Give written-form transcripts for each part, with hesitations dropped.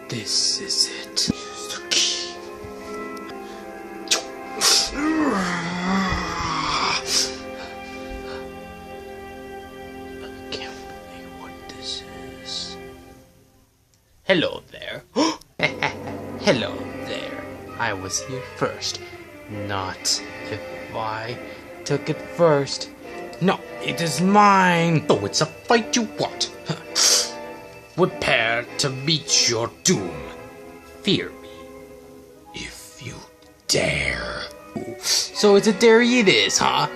This is it. The key. I can't believe what this is. Hello there. Hello there. I was here first. Not if I took it first. No, it is mine. Oh, it's a fight you want. Prepare to meet your doom. Fear me, if you dare. So it's a dare it is, huh?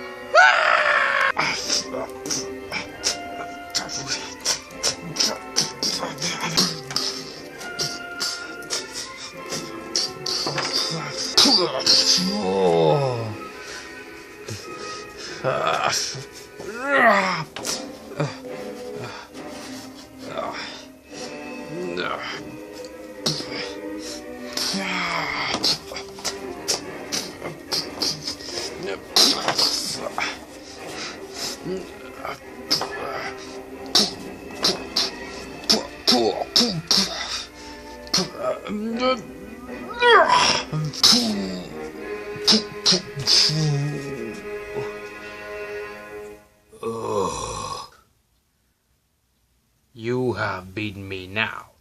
You have beaten me now,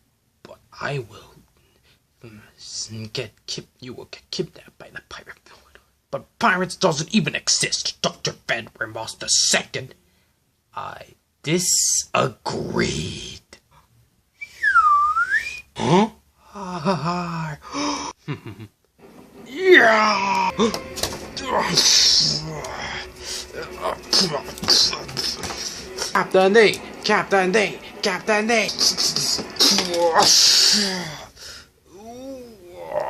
but I will you will get kidnapped by the pirate villain. But pirates doesn't even exist, Dr. Fedremboss II. I disagreed. Huh? Yeah! Captain D! Captain D! Captain D!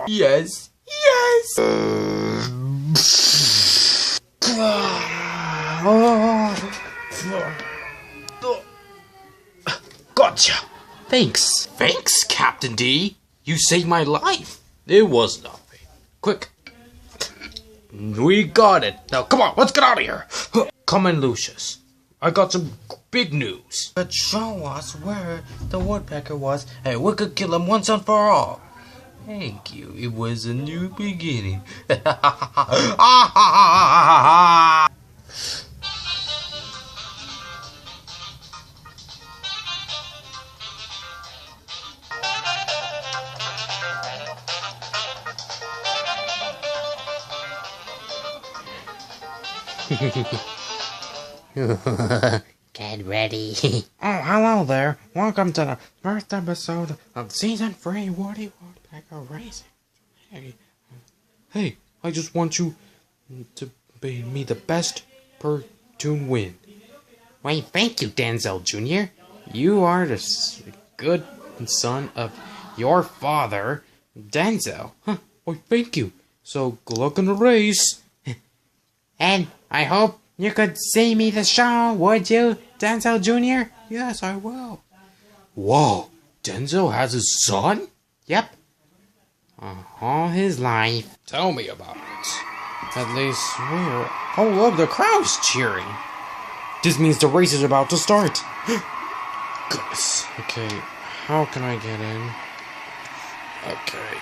Yes! Yes! Gotcha! Thanks! Thanks, Captain D! You saved my life! It was nothing. Quick! We got it! Now come on, let's get out of here! Come in, Lucius. I got some big news. But show us where the woodpecker was, and we could kill him once and for all. Thank you. It was a new beginning. Get ready. Oh, hello there. Welcome to the first episode of Season 3 Woody Woodpecker Racing. Hey, I just want you to be me the best per tune win. Why, thank you, Denzel Jr. You are the good son of your father, Denzel. Huh, why, thank you. So, good luck in the race. And I hope you could see me the show, would you, Denzel Jr.? Yes, I will. Whoa, Denzel has a son? Yep. All his life. Tell me about it. At least we're... Oh, look, the crowd's cheering. This means the race is about to start. Goodness. Okay, how can I get in? Okay.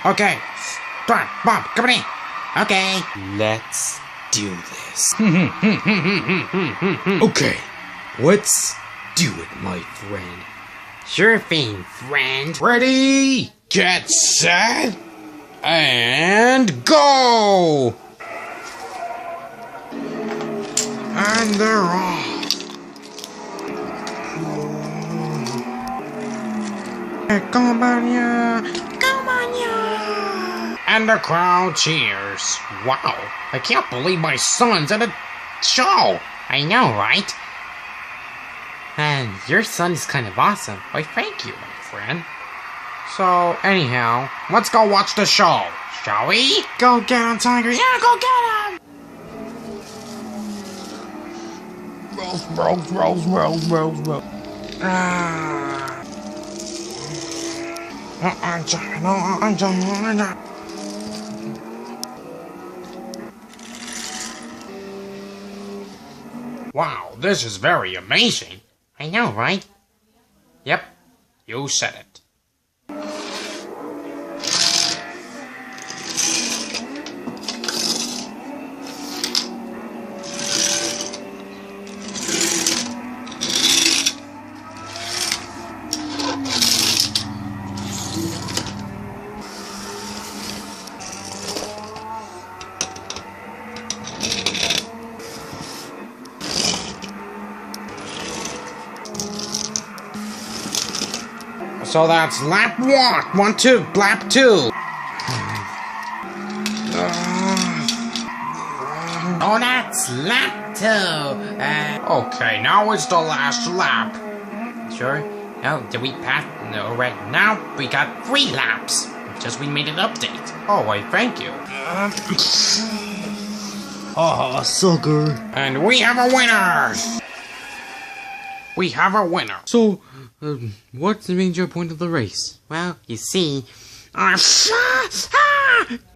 Okay. Come on, Bob, come on in. Okay. Let's do this. Okay, let's do it, my friend. Sure thing, friend. Ready, get set, and go! And they're off. Come on, yeah. Come on, yeah. And the crowd cheers. Wow, I can't believe my son's at a show. I know, right? And your son is kind of awesome. Why, thank you, my friend. So, anyhow, let's go watch the show, shall we? Go get him, Tiger. Yeah, go get him! Rolls. Wow, this is very amazing. I know, right? Yep, you said it. So that's lap 1, 2, lap 2. Oh, that's lap 2. Okay, now it's the last lap. Sure. Oh, did we pass? No, right now we got 3 laps. Just we made an update. Oh, wait, thank you. Ah, sucker. And we have a winner! We have a winner. So, what's the major point of the race? Well, you see, Go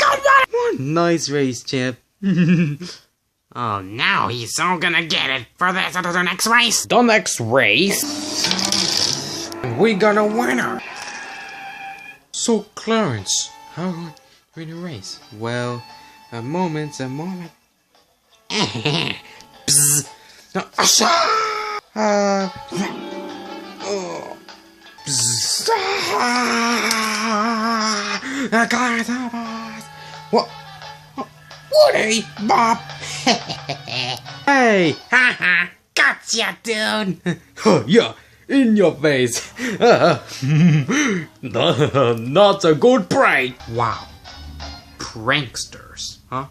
on! Nice race, champ. oh, now he's all gonna get it for the next race. The next race, we got a winner. So, Clarence, how are we in the race? Well, a moment. Psst. What? Woody, Bob. Hey! Haha, gotcha, dude. Yeah, in your face. Not a good prank. Wow, pranksters, huh?